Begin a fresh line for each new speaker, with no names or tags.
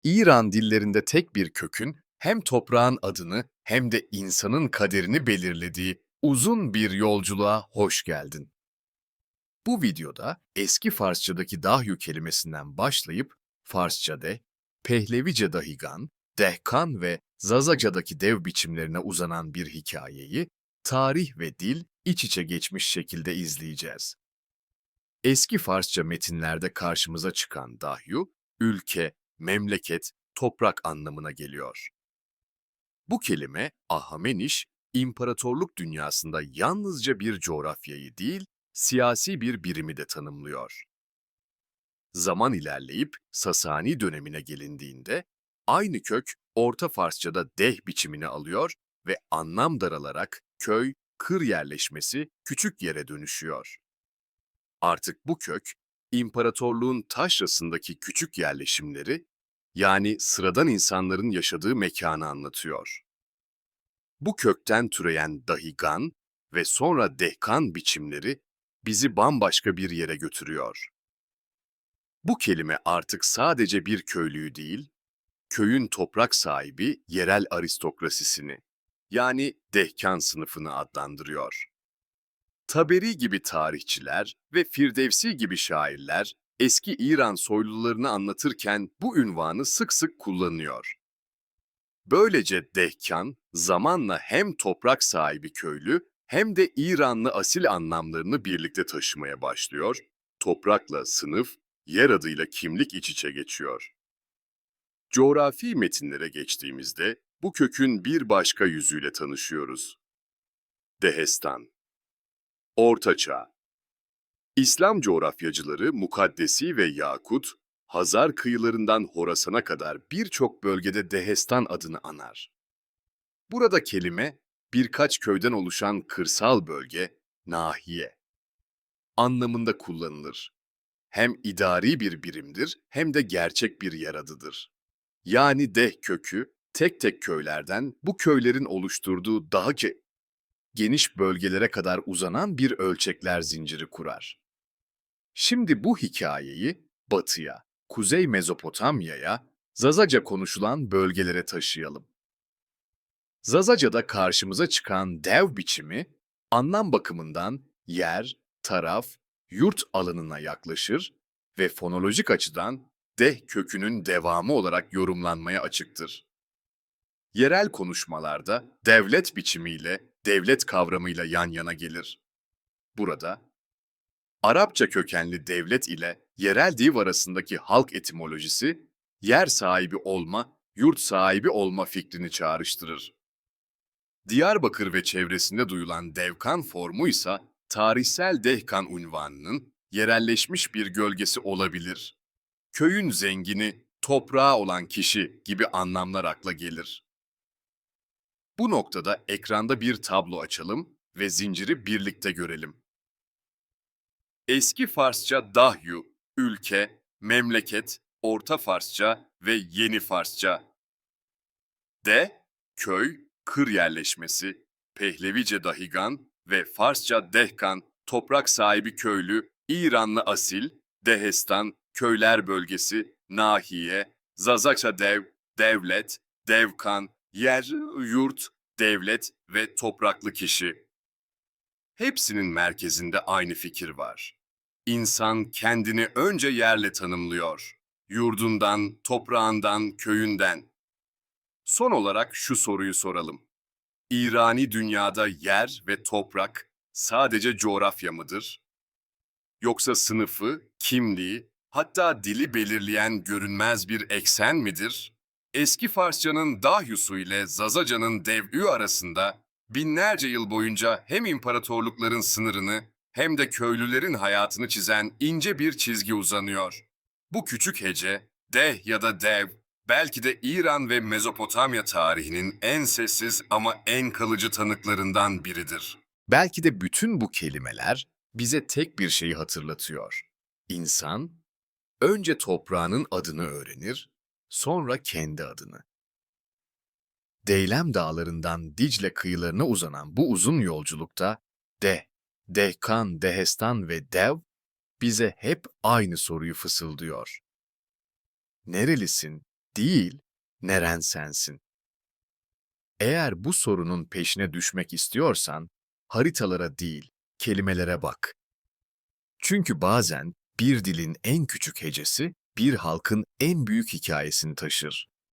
İran dillerinde tek bir kökün hem toprağın adını hem de insanın kaderini belirlediği uzun bir yolculuğa hoş geldin. Bu videoda eski Farsçadaki dahyu kelimesinden başlayıp Farsçade, Pehlevice dahigan, dehkan ve Zazaca'daki dev biçimlerine uzanan bir hikayeyi tarih ve dil iç içe geçmiş şekilde izleyeceğiz. Eski Farsça metinlerde karşımıza çıkan dahyu, ülke, memleket, toprak anlamına geliyor. Bu kelime Ahameniş, imparatorluk dünyasında yalnızca bir coğrafyayı değil, siyasi bir birimi de tanımlıyor. Zaman ilerleyip Sasani dönemine gelindiğinde, aynı kök Orta Farsçada deh biçimini alıyor ve anlam daralarak köy, kır yerleşmesi küçük yere dönüşüyor. Artık bu kök, imparatorluğun taşrasındaki küçük yerleşimleri, yani sıradan insanların yaşadığı mekanı anlatıyor. Bu kökten türeyen dahigan ve sonra dehkan biçimleri bizi bambaşka bir yere götürüyor. Bu kelime artık sadece bir köylüyü değil, köyün toprak sahibi yerel aristokrasisini, yani dehkan sınıfını adlandırıyor. Taberi gibi tarihçiler ve Firdevsi gibi şairler eski İran soylularını anlatırken bu ünvanı sık sık kullanıyor. Böylece Dehkan zamanla hem toprak sahibi köylü hem de İranlı asil anlamlarını birlikte taşımaya başlıyor, toprakla sınıf, yer adıyla kimlik iç içe geçiyor. Coğrafi metinlere geçtiğimizde bu kökün bir başka yüzüyle tanışıyoruz. Dehestan, Orta Çağ. İslam coğrafyacıları Mukaddesi ve Yakut, Hazar kıyılarından Horasan'a kadar birçok bölgede Dehestan adını anar. Burada kelime, birkaç köyden oluşan kırsal bölge, nahiye anlamında kullanılır. Hem idari bir birimdir hem de gerçek bir yer adıdır. Yani deh kökü, tek tek köylerden bu köylerin oluşturduğu daha geniş bölgelere kadar uzanan bir ölçekler zinciri kurar. Şimdi bu hikayeyi batıya, Kuzey Mezopotamya'ya, Zazaca konuşulan bölgelere taşıyalım. Zazaca'da karşımıza çıkan dev biçimi, anlam bakımından yer, taraf, yurt alanına yaklaşır ve fonolojik açıdan deh kökünün devamı olarak yorumlanmaya açıktır. Yerel konuşmalarda devlet biçimiyle devlet kavramıyla yan yana gelir. Burada Arapça kökenli devlet ile yerel div arasındaki halk etimolojisi, yer sahibi olma, yurt sahibi olma fikrini çağrıştırır. Diyarbakır ve çevresinde duyulan Devkan formu ise tarihsel Dehkan unvanının yerelleşmiş bir gölgesi olabilir. Köyün zengini, toprağı olan kişi gibi anlamlar akla gelir. Bu noktada ekranda bir tablo açalım ve zinciri birlikte görelim. Eski Farsça dahyu, ülke, memleket, Orta Farsça ve Yeni Farsça. Köy, kır yerleşmesi, Pehlevice dahigan ve Farsça dehkan, toprak sahibi köylü, İranlı asil, Dehestan, köyler bölgesi, nahiye, Zazaça devlet, devkan, yer, yurt, devlet ve topraklı kişi. Hepsinin merkezinde aynı fikir var. İnsan kendini önce yerle tanımlıyor. Yurdundan, toprağından, köyünden. Son olarak şu soruyu soralım. İrani dünyada yer ve toprak sadece coğrafya mıdır? Yoksa sınıfı, kimliği, hatta dili belirleyen görünmez bir eksen midir? Eski Farsçanın Dahyusu ile Zazaca'nın Dev'ü arasında binlerce yıl boyunca hem imparatorlukların sınırını hem de köylülerin hayatını çizen ince bir çizgi uzanıyor. Bu küçük hece, Deh ya da Dev, belki de İran ve Mezopotamya tarihinin en sessiz ama en kalıcı tanıklarından biridir. Belki de bütün bu kelimeler bize tek bir şeyi hatırlatıyor. İnsan önce toprağının adını öğrenir, sonra kendi adını. Deylem dağlarından Dicle kıyılarına uzanan bu uzun yolculukta Dehkan, Dehestan ve Dev bize hep aynı soruyu fısıldıyor. Nerelisin? değil, neren sensin? Eğer bu sorunun peşine düşmek istiyorsan, haritalara değil, kelimelere bak. Çünkü bazen bir dilin en küçük hecesi bir halkın en büyük hikayesini taşır.